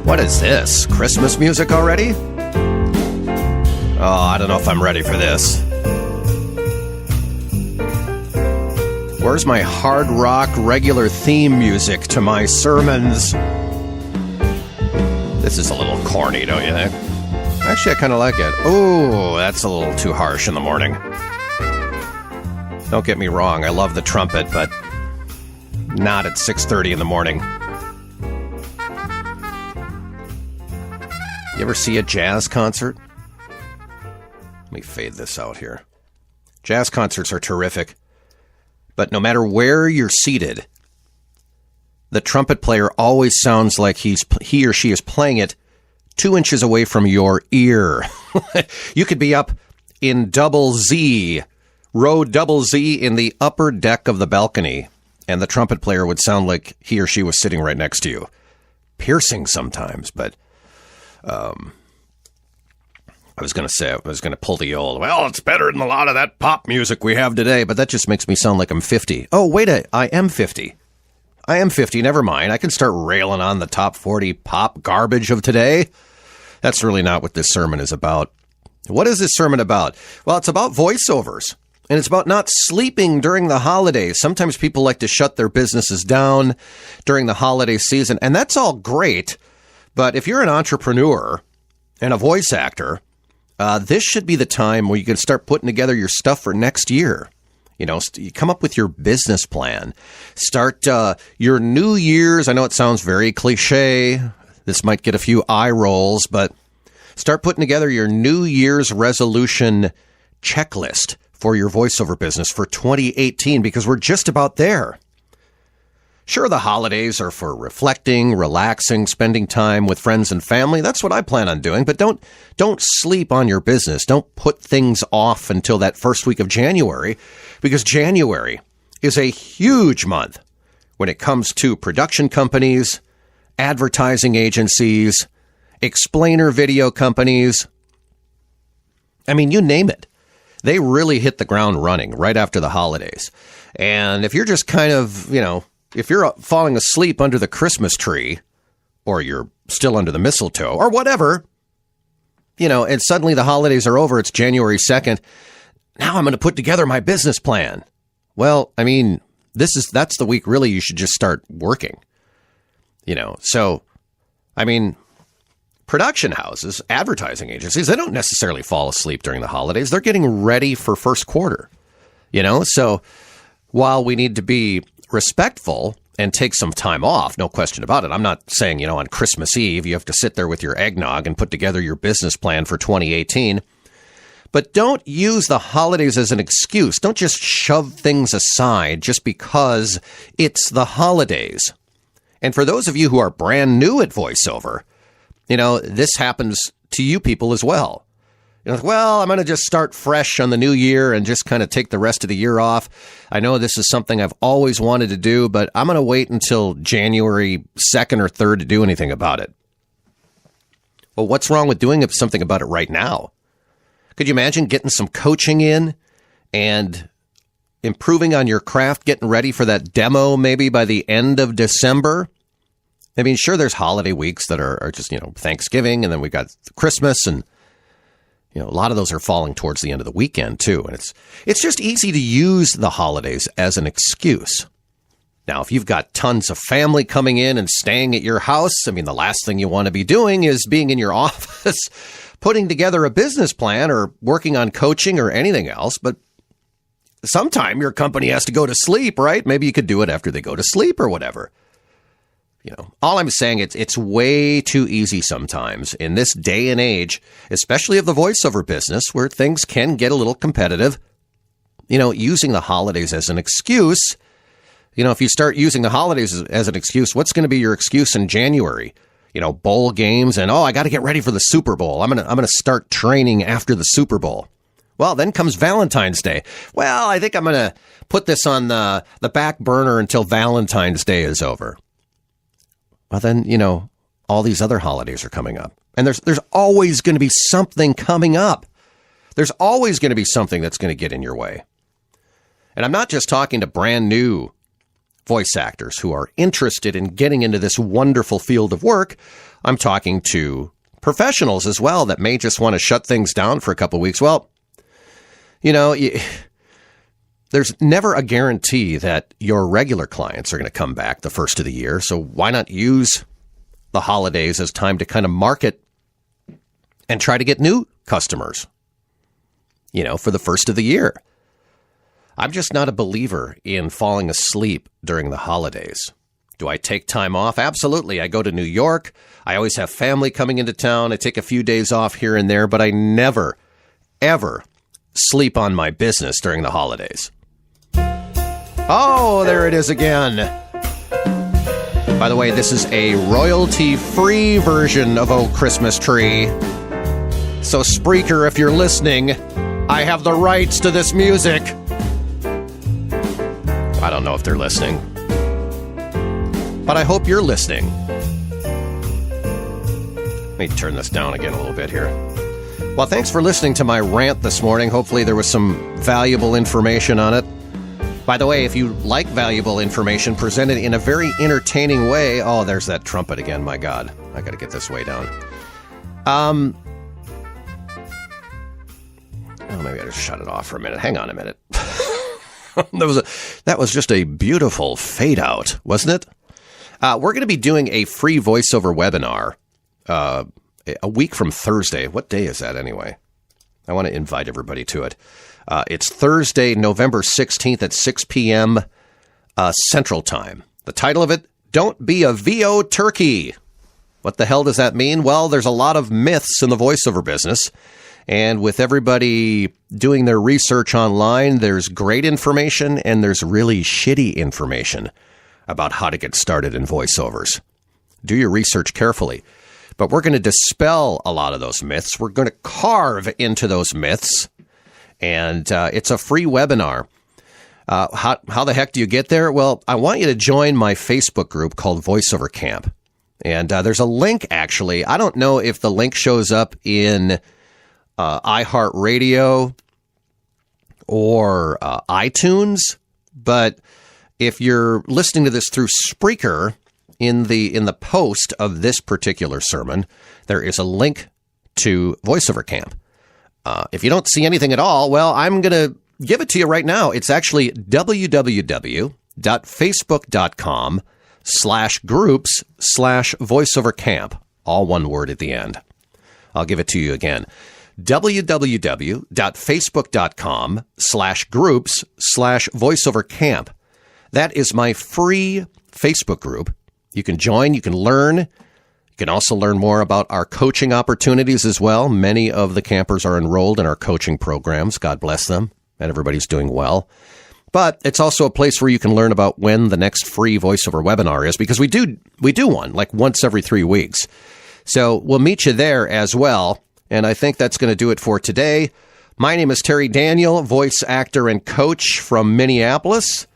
What is this? Christmas music already? Oh, I don't know if I'm ready for this. Where's my hard rock regular theme music to my sermons? This is a little corny, don't you think? Actually, I kind of like it. Oh, that's a little too harsh in the morning. Don't get me wrong, I love the trumpet, but not at 6:30 in the morning. You ever see a jazz concert? Let me fade this out here. Jazz concerts are terrific, but no matter where you're seated, the trumpet player always sounds like he or she is playing it 2 inches away from your ear. You could be up in row double Z in the upper deck of the balcony, and the trumpet player would sound like he or she was sitting right next to you. Piercing sometimes, but I was going to pull the old, well, it's better than a lot of that pop music we have today, but that just makes me sound like I'm 50. Oh, wait, I am 50. I am 50, never mind. I can start railing on the top 40 pop garbage of today. That's really not what this sermon is about. What is this sermon about? Well, it's about voiceovers, and it's about not sleeping during the holidays. Sometimes people like to shut their businesses down during the holiday season, and that's all great. But if you're an entrepreneur and a voice actor, this should be the time where you can start putting together your stuff for next year. You know, you come up with your business plan. Start your New Year's. I know it sounds very cliche. This might get a few eye rolls, but start putting together your New Year's resolution checklist for your voiceover business for 2018, because we're just about there. Sure, the holidays are for reflecting, relaxing, spending time with friends and family. That's what I plan on doing. But don't sleep on your business. Don't put things off until that first week of January, because January is a huge month when it comes to production companies, advertising agencies, explainer video companies. I mean, you name it. They really hit the ground running right after the holidays. And if you're just kind of, if you're falling asleep under the Christmas tree, or you're still under the mistletoe, or whatever, and suddenly the holidays are over, it's January 2nd, now I'm going to put together my business plan. Well, I mean, that's the week really you should just start working. So, I mean, production houses, advertising agencies, they don't necessarily fall asleep during the holidays. They're getting ready for first quarter, So while we need to be respectful and take some time off, no question about it. I'm not saying, on Christmas Eve, you have to sit there with your eggnog and put together your business plan for 2018. But don't use the holidays as an excuse. Don't just shove things aside just because it's the holidays. And for those of you who are brand new at voiceover, this happens to you people as well. Well, I'm going to just start fresh on the new year and just kind of take the rest of the year off. I know this is something I've always wanted to do, but I'm going to wait until January 2nd or 3rd to do anything about it. Well, what's wrong with doing something about it right now? Could you imagine getting some coaching in and improving on your craft, getting ready for that demo maybe by the end of December? I mean, sure, there's holiday weeks that are just, Thanksgiving, and then we got Christmas, and a lot of those are falling towards the end of the weekend, too. And it's just easy to use the holidays as an excuse. Now, if you've got tons of family coming in and staying at your house, I mean, the last thing you want to be doing is being in your office, putting together a business plan or working on coaching or anything else. But sometime your company has to go to sleep, right? Maybe you could do it after they go to sleep or whatever. All I'm saying, it's way too easy sometimes in this day and age, especially of the voiceover business, where things can get a little competitive, using the holidays as an excuse. If you start using the holidays as an excuse, what's going to be your excuse in January? Bowl games and, I got to get ready for the Super Bowl. I'm going to start training after the Super Bowl. Well, then comes Valentine's Day. Well, I think I'm going to put this on the back burner until Valentine's Day is over. Well, then, all these other holidays are coming up. And there's always going to be something coming up. There's always going to be something that's going to get in your way. And I'm not just talking to brand new voice actors who are interested in getting into this wonderful field of work. I'm talking to professionals as well that may just want to shut things down for a couple of weeks. Well, there's never a guarantee that your regular clients are going to come back the first of the year. So why not use the holidays as time to kind of market and try to get new customers, for the first of the year. I'm just not a believer in falling asleep during the holidays. Do I take time off? Absolutely. I go to New York. I always have family coming into town. I take a few days off here and there, but I never, ever sleep on my business during the holidays. Oh, there it is again. By the way, this is a royalty-free version of Oh Christmas Tree. So Spreaker, if you're listening, I have the rights to this music. I don't know if they're listening, but I hope you're listening. Let me turn this down again a little bit here. Well, thanks for listening to my rant this morning. Hopefully there was some valuable information on it. By the way, if you like valuable information presented in a very entertaining way... Oh, there's that trumpet again. My God. I got to get this way down. Oh, maybe I just shut it off for a minute. Hang on a minute. That was just a beautiful fade out, wasn't it? We're going to be doing a free voiceover webinar a week from Thursday. What day is that anyway? I want to invite everybody to it. It's Thursday, November 16th at 6 p.m. Central Time. The title of it, Don't Be a VO Turkey. What the hell does that mean? Well, there's a lot of myths in the voiceover business. And with everybody doing their research online, there's great information and there's really shitty information about how to get started in voiceovers. Do your research carefully. But we're going to dispel a lot of those myths. We're going to carve into those myths. And it's a free webinar. How the heck do you get there? Well, I want you to join my Facebook group called Voiceover Camp. And there's a link, actually. I don't know if the link shows up in iHeartRadio or iTunes, but if you're listening to this through Spreaker, in the post of this particular sermon, there is a link to Voiceover Camp. If you don't see anything at all, well, I'm going to give it to you right now. It's actually www.facebook.com/groups/voiceovercamp. All one word at the end. I'll give it to you again. www.facebook.com/groups/voiceovercamp. That is my free Facebook group. You can join, you can learn. You can also learn more about our coaching opportunities as well. Many of the campers are enrolled in our coaching programs. God bless them. And everybody's doing well. But it's also a place where you can learn about when the next free voiceover webinar is, because we do one like once every 3 weeks. So we'll meet you there as well. And I think that's going to do it for today. My name is Terry Daniel, voice actor and coach from Minneapolis.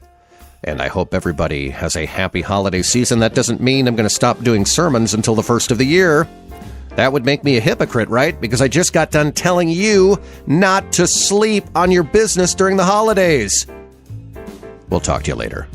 And I hope everybody has a happy holiday season. That doesn't mean I'm going to stop doing sermons until the first of the year. That would make me a hypocrite, right? Because I just got done telling you not to sleep on your business during the holidays. We'll talk to you later.